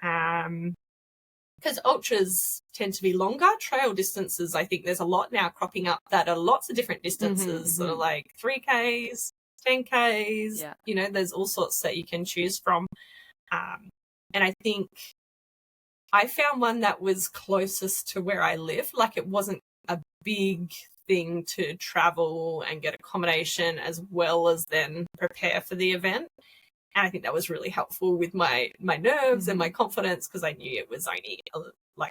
Because ultras tend to be longer. Trail distances, I think there's a lot now cropping up that are lots of different distances, sort of like 3Ks, 10Ks, there's all sorts that you can choose from. And I think I found one that was closest to where I live. Like, it wasn't a big thing to travel and get accommodation as well as then prepare for the event. And I think that was really helpful with my nerves and my confidence, because I knew it was only a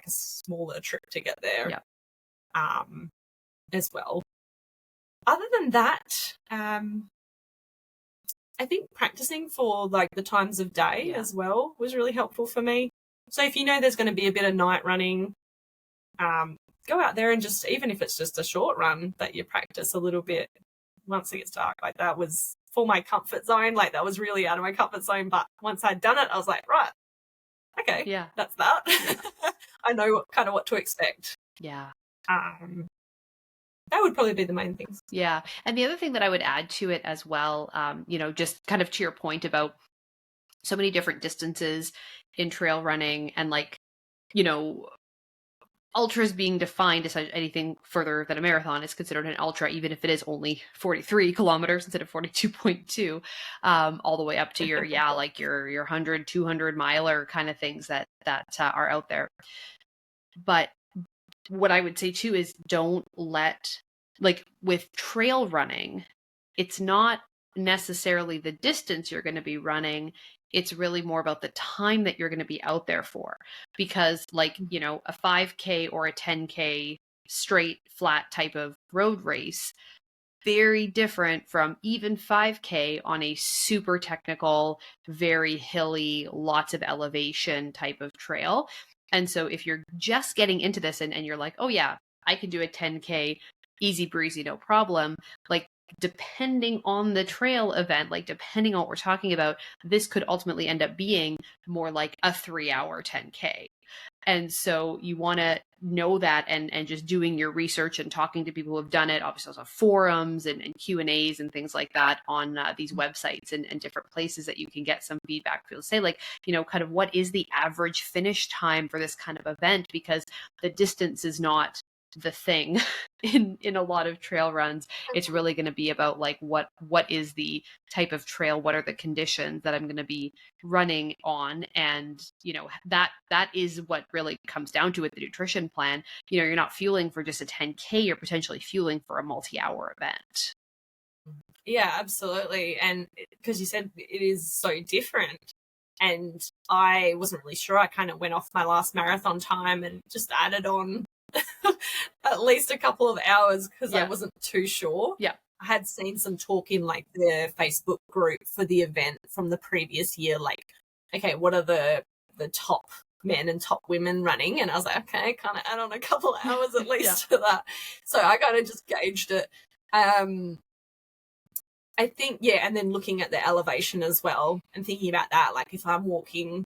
smaller trip to get there, as well. Other than that, I think practicing for the times of day as well was really helpful for me. So if you know there's going to be a bit of night running, go out there and just, even if it's just a short run, that you practice a little bit once it gets dark. That was for my comfort zone. That was really out of my comfort zone. But once I'd done it, I was like, right, okay, that's that. Yeah. I know what to expect. Yeah. That would probably be the main things. Yeah. And the other thing that I would add to it as well, just kind of to your point about so many different distances in trail running, and ultras being defined as anything further than a marathon is considered an ultra, even if it is only 43 kilometers instead of 42.2, all the way up to your, your 100, 200 miler kind of things that are out there. But what I would say too is, don't let, with trail running, it's not necessarily the distance you're going to be running. It's really more about the time that you're going to be out there for, because a 5K or a 10K straight flat type of road race, very different from even 5K on a super technical, very hilly, lots of elevation type of trail. And so if you're just getting into this and you're like, oh yeah, I can do a 10K easy breezy, no problem. Depending on the trail event, depending on what we're talking about, this could ultimately end up being more like a 3-hour 10K. And so you want to know that, and just doing your research and talking to people who have done it, obviously also forums and Q&As and things like that on these websites and different places that you can get some feedback. People say kind of what is the average finish time for this kind of event, because the distance is not the thing in a lot of trail runs. It's really going to be about what is the type of trail, what are the conditions that I'm going to be running on, and that is what really comes down to with the nutrition plan. You're not fueling for just a 10K, you're potentially fueling for a multi-hour event. Yeah, absolutely. And because you said it is so different, and I wasn't really sure. I kind of went off my last marathon time and just added on at least a couple of hours because I Yeah. wasn't too sure. Yeah. I had seen some talk in like the Facebook group for the event from the previous year, like, okay, what are the top men and top women running? And I was like, okay, kind of add on a couple of hours at least to that. So I kind of just gauged it. I think, yeah, and then looking at the elevation as well and thinking about that, like if I'm walking,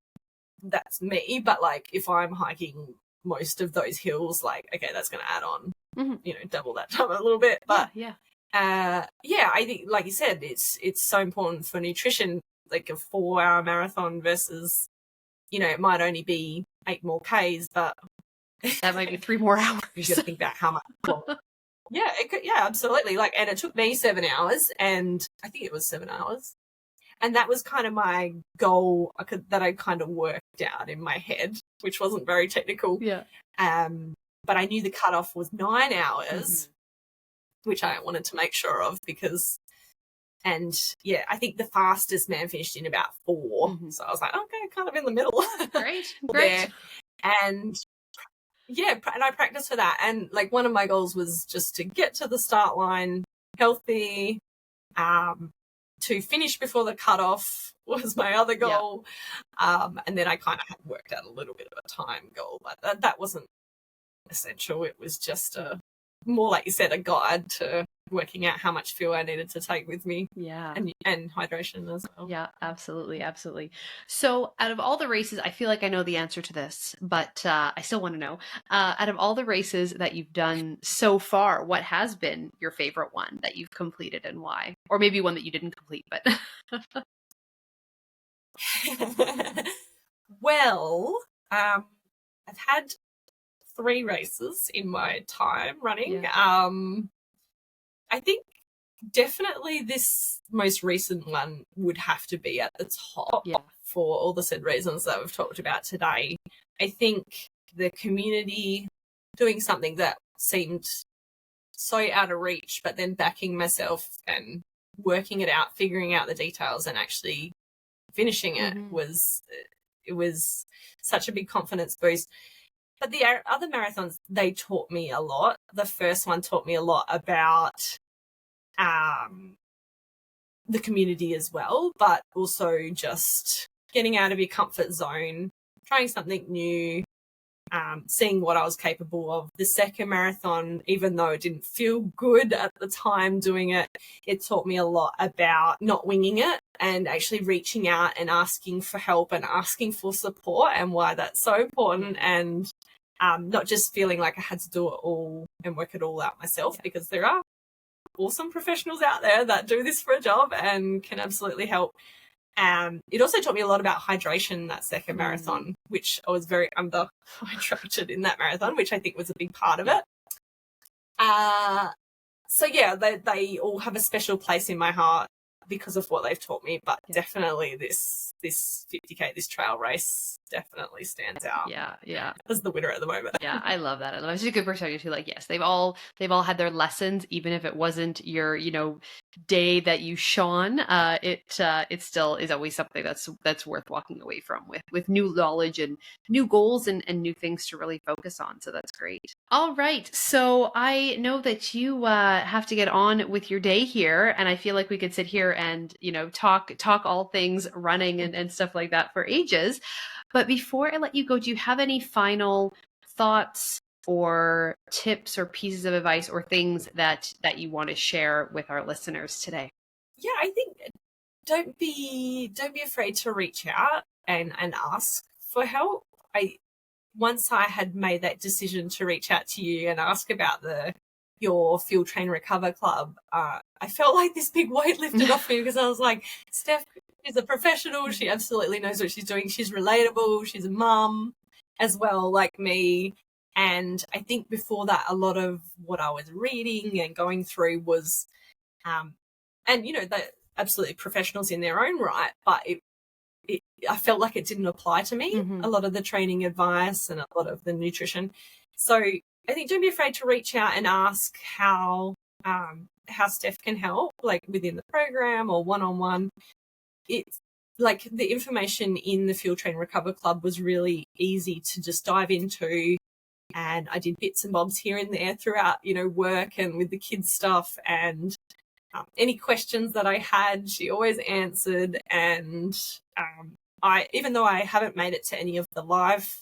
that's me, but like if I'm hiking most of those hills, like, okay, that's going to add on, you know, double that time a little bit. But yeah, I think, like you said, it's so important for nutrition, like a 4-hour marathon versus, you know, it might only be 8 more Ks, but that might be 3 more hours. You got to think about how much more. Yeah, it could, yeah, absolutely. Like, and it took me 7 hours, and I think it was 7 hours. And that was kind of my goal that I kind of worked out in my head, which wasn't very technical. Yeah. But I knew the cutoff was 9 hours, which I wanted to make sure of because, and yeah, I think the fastest man finished in about 4. So I was like, okay, kind of in the middle. Great. There. And yeah, and I practiced for that. And like one of my goals was just to get to the start line healthy, to finish before the cutoff was my other goal. And then I kind of had worked out a little bit of a time goal, but that wasn't essential. It was just more like you said, a guide to working out how much fuel I needed to take with me. Yeah. And hydration as well. Yeah, absolutely. Absolutely. So out of all the races, I feel like I know the answer to this, but I still want to know, out of all the races that you've done so far, what has been your favorite one that you've completed and why? Or maybe one that you didn't complete, but. Well, I've had 3 races in my time running. Yeah. I think definitely this most recent one would have to be at the top for all the said reasons that we've talked about today. I think the community doing something that seemed so out of reach, but then backing myself and working it out, figuring out the details and actually finishing it was such a big confidence boost. But the other marathons, they taught me a lot. The first one taught me a lot about the community as well, but also just getting out of your comfort zone, trying something new, seeing what I was capable of. The second marathon, even though it didn't feel good at the time doing it, it taught me a lot about not winging it and actually reaching out and asking for help and asking for support and why that's so important, and not just feeling like I had to do it all and work it all out myself, because there are awesome professionals out there that do this for a job and can absolutely help. It also taught me a lot about hydration, that second marathon, which I was very under-hydrated in that marathon, which I think was a big part of it. So yeah, they all have a special place in my heart because of what they've taught me, but definitely this 50K, this trail race definitely stands out. Yeah. As the winner at the moment. Yeah, I love that. It's a good perspective too. Like, yes, they've all had their lessons, even if it wasn't your, day that you shone. It still is always something that's worth walking away from with new knowledge and new goals and new things to really focus on. So that's great. All right. So I know that you have to get on with your day here, and I feel like we could sit here and, talk all things running and stuff like that for ages. But before I let you go, do you have any final thoughts or tips or pieces of advice or things that you want to share with our listeners today? Yeah, I think don't be afraid to reach out and ask for help. Once I had made that decision to reach out to you and ask about your Fuel Train Recover Club, I felt like this big weight lifted off me, because I was like, Steph is a professional. She absolutely knows what she's doing. She's relatable. She's a mum as well, like me. And I think before that, a lot of what I was reading and going through was, and they're absolutely professionals in their own right, but I felt like it didn't apply to me. A lot of the training advice and a lot of the nutrition. So I think don't be afraid to reach out and ask how Steph can help, like within the program or one-on-one. It's like the information in the Fuel Train Recover Club was really easy to just dive into, and I did bits and bobs here and there throughout, work and with the kids stuff. And any questions that I had, she always answered. And even though I haven't made it to any of the live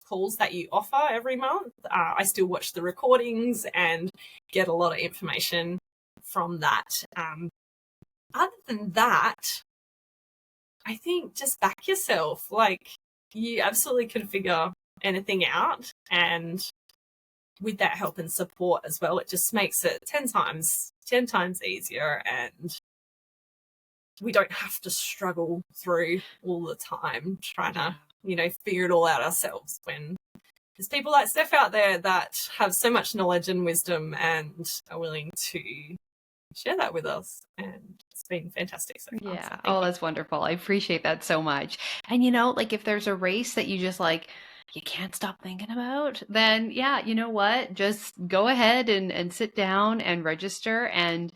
calls that you offer every month, I still watch the recordings and get a lot of information from that. Other than that, I think just back yourself. Like, you absolutely can figure anything out, and with that help and support as well, it just makes it 10 times easier, and we don't have to struggle through all the time trying to figure it all out ourselves, when there's people like Steph out there that have so much knowledge and wisdom and are willing to share that with us. And it's been fantastic so far. Yeah. So that's wonderful. I appreciate that so much. And like, if there's a race that you just you can't stop thinking about, then yeah, you know what? Just go ahead and sit down and register, and,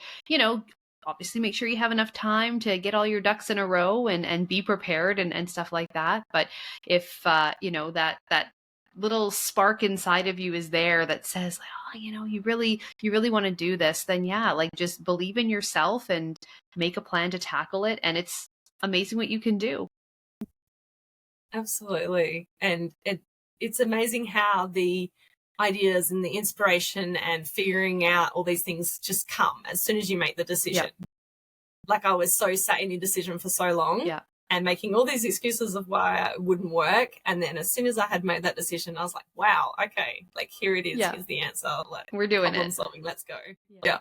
obviously make sure you have enough time to get all your ducks in a row and be prepared and stuff like that. But if, that little spark inside of you is there that says, you really want to do this, then yeah, like, just believe in yourself and make a plan to tackle it. And it's amazing what you can do. absolutely. And it's amazing how the ideas and the inspiration and figuring out all these things just come as soon as you make the decision. Yep. Like, I was so sat in indecision for so long. Yeah. And making all these excuses of why it wouldn't work. And then as soon as I had made that decision, I was like, wow, okay, like, here it is. Yeah. Here's the answer. Like, We're doing problem it. solving. Let's go.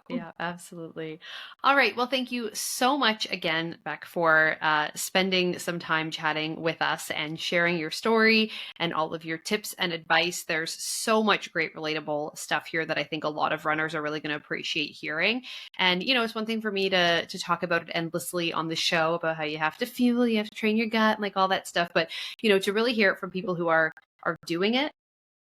Yeah, absolutely. All right. Well, thank you so much again, Bec, for spending some time chatting with us and sharing your story and all of your tips and advice. There's so much great relatable stuff here that I think a lot of runners are really going to appreciate hearing. And, it's one thing for me to talk about it endlessly on the show about how you have to fuel, you have to train your gut, and like all that stuff. But, to really hear it from people who are doing it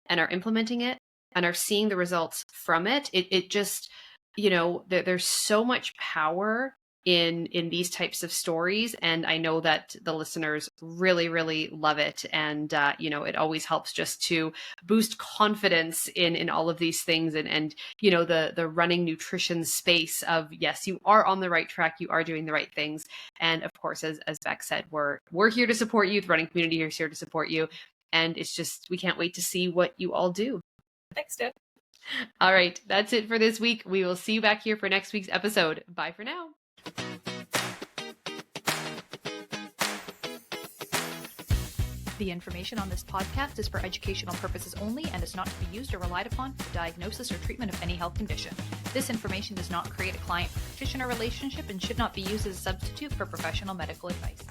and are implementing it and are seeing the results from it, it just, there's so much power in these types of stories. And I know that the listeners really, really love it. And, it always helps just to boost confidence in all of these things. And the running nutrition space of, yes, you are on the right track. You are doing the right things. And of course, as Bec said, we're here to support you. The running community is here to support you. And it's just, we can't wait to see what you all do. Thanks, Deb. All right. That's it for this week. We will see you back here for next week's episode. Bye for now. The information on this podcast is for educational purposes only and is not to be used or relied upon for diagnosis or treatment of any health condition. This information does not create a client-practitioner relationship and should not be used as a substitute for professional medical advice.